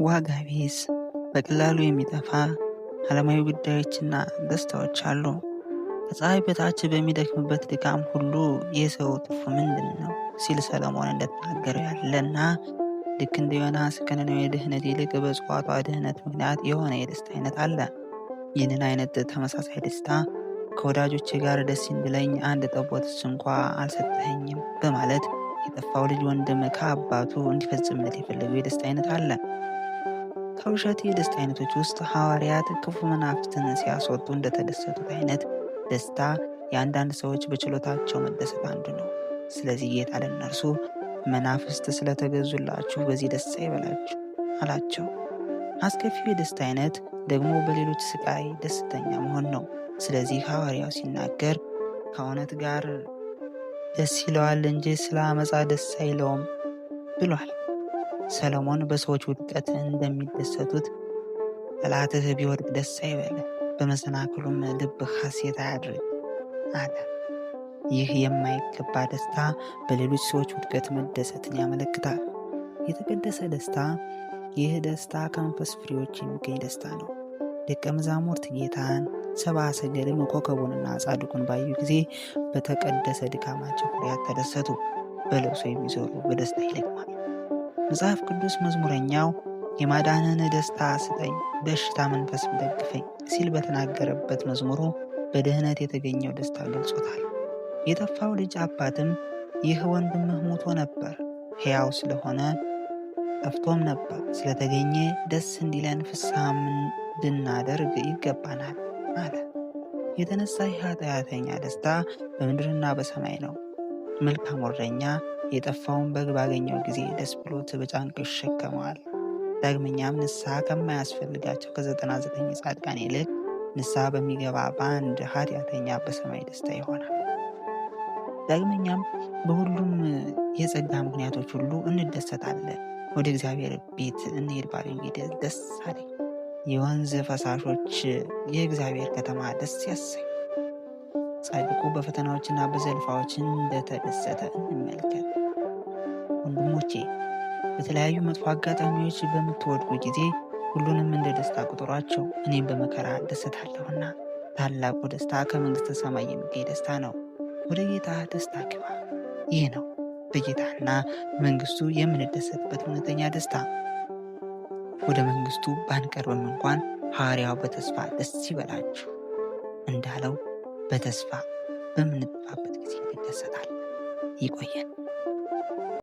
ዋጋ ቢስ በቀላሉ የሚጠፋ ዓለማዊ ጉዳዮችና ደስታዎች አሉ። ከፀሐይ በታች በሚደክምበት ድካም ሁሉ የሰው ትርፉ ምንድን ነው ሲል ሰለሞን እንደተናገረው ያለና ልክ እንደ ዮናስ ከነነዌ ድህነት ይልቅ በጽዋቷ ድህነት ምክንያት የሆነ የደስታ አይነት አለ። ይህንን አይነት ተመሳሳይ ደስታ ከወዳጆቼ ጋር ደስ እንዲለኝ አንድ ጠቦትስ እንኳ አልሰጠኸኝም በማለት የጠፋው ልጅ ወንድም ከአባቱ እንዲፈጽምለት የፈለገው የደስታ አይነት አለ። ከውሸት የደስታ አይነቶች ውስጥ ሐዋርያት ክፉ መናፍስትን ሲያስወጡ እንደተደሰቱት አይነት ደስታ የአንዳንድ ሰዎች በችሎታቸው መደሰት አንዱ ነው። ስለዚህ ጌታ ለእነርሱ መናፍስት ስለተገዙላችሁ በዚህ ደስ ይበላችሁ አላቸው። አስከፊው የደስታ አይነት ደግሞ በሌሎች ስቃይ ደስተኛ መሆን ነው። ስለዚህ ሐዋርያው ሲናገር ከእውነት ጋር ደስ ይለዋል እንጂ ስለ አመፃ ደስ አይለውም ብሏል። ሰሎሞን በሰዎች ውድቀት እንደሚደሰቱት ጠላትህ ቢወድቅ ደስ አይበልህ፣ በመሰናክሉም ልብህ ሐሴት አያድርግ አለ። ይህ የማይገባ ደስታ በሌሎች ሰዎች ውድቀት መደሰትን ያመለክታል። የተቀደሰ ደስታ ይህ ደስታ ከመንፈስ ፍሬዎች የሚገኝ ደስታ ነው። ደቀ መዛሙርት ጌታን ሰብአ ሰገልም ኮከቡንና ጻድቁን ባዩ ጊዜ በተቀደሰ ድካማቸው ፍሬያት ተደሰቱ። በለቅሶ የሚዞሩ በደስታ ይለቅማሉ። መጽሐፍ ቅዱስ መዝሙረኛው የማዳንን ደስታ ስጠኝ፣ በሽታ መንፈስም ደግፈኝ ሲል በተናገረበት መዝሙሩ በድህነት የተገኘው ደስታ ገልጾታል። የጠፋው ልጅ አባትም ይህ ወንድምህ ሞቶ ነበር፣ ሕያው ስለሆነ ጠፍቶም ነበር፣ ስለተገኘ ደስ እንዲለን ፍስሐም እንድናደርግ ይገባናል አለ። የተነሳ የኃጢአተኛ ደስታ በምድርና በሰማይ ነው። መልካም እረኛ የጠፋውን በግ ባገኘው ጊዜ ደስ ብሎት በጫንቃው ይሸከመዋል። ዳግመኛም ንስሐ ከማያስፈልጋቸው ከ99 ጻድቃን ይልቅ ንስሐ በሚገባ በአንድ ኃጢአተኛ በሰማይ ደስታ ይሆናል። ዳግመኛም በሁሉም የጸጋ ምክንያቶች ሁሉ እንደሰታለን። ወደ እግዚአብሔር ቤት እንሄድ ባሉኝ ጊዜ ደስ አለኝ። የወንዝ ፈሳሾች የእግዚአብሔር ከተማ ደስ ያሰኝ። ጻድቁ በፈተናዎችና በዘልፋዎች እንደተደሰተ እንመልከት። ወንድሞቼ በተለያዩ መጥፎ አጋጣሚዎች በምትወድቁ ጊዜ ሁሉንም እንደ ደስታ ቁጥሯቸው፣ እኔም በመከራ ደስታለሁና። ታላቁ ደስታ ከመንግሥተ ሰማይ የሚገኝ ደስታ ነው። ወደ ጌታ ደስታ ግባ። ይህ ነው በጌታና መንግሥቱ የምንደሰትበት እውነተኛ ደስታ። ወደ መንግሥቱ ባንቀርብም እንኳን ሐዋርያው በተስፋ ደስ ይበላችሁ እንዳለው በተስፋ በምንጠፋበት ጊዜ እንደሰታለን። ይቆየን።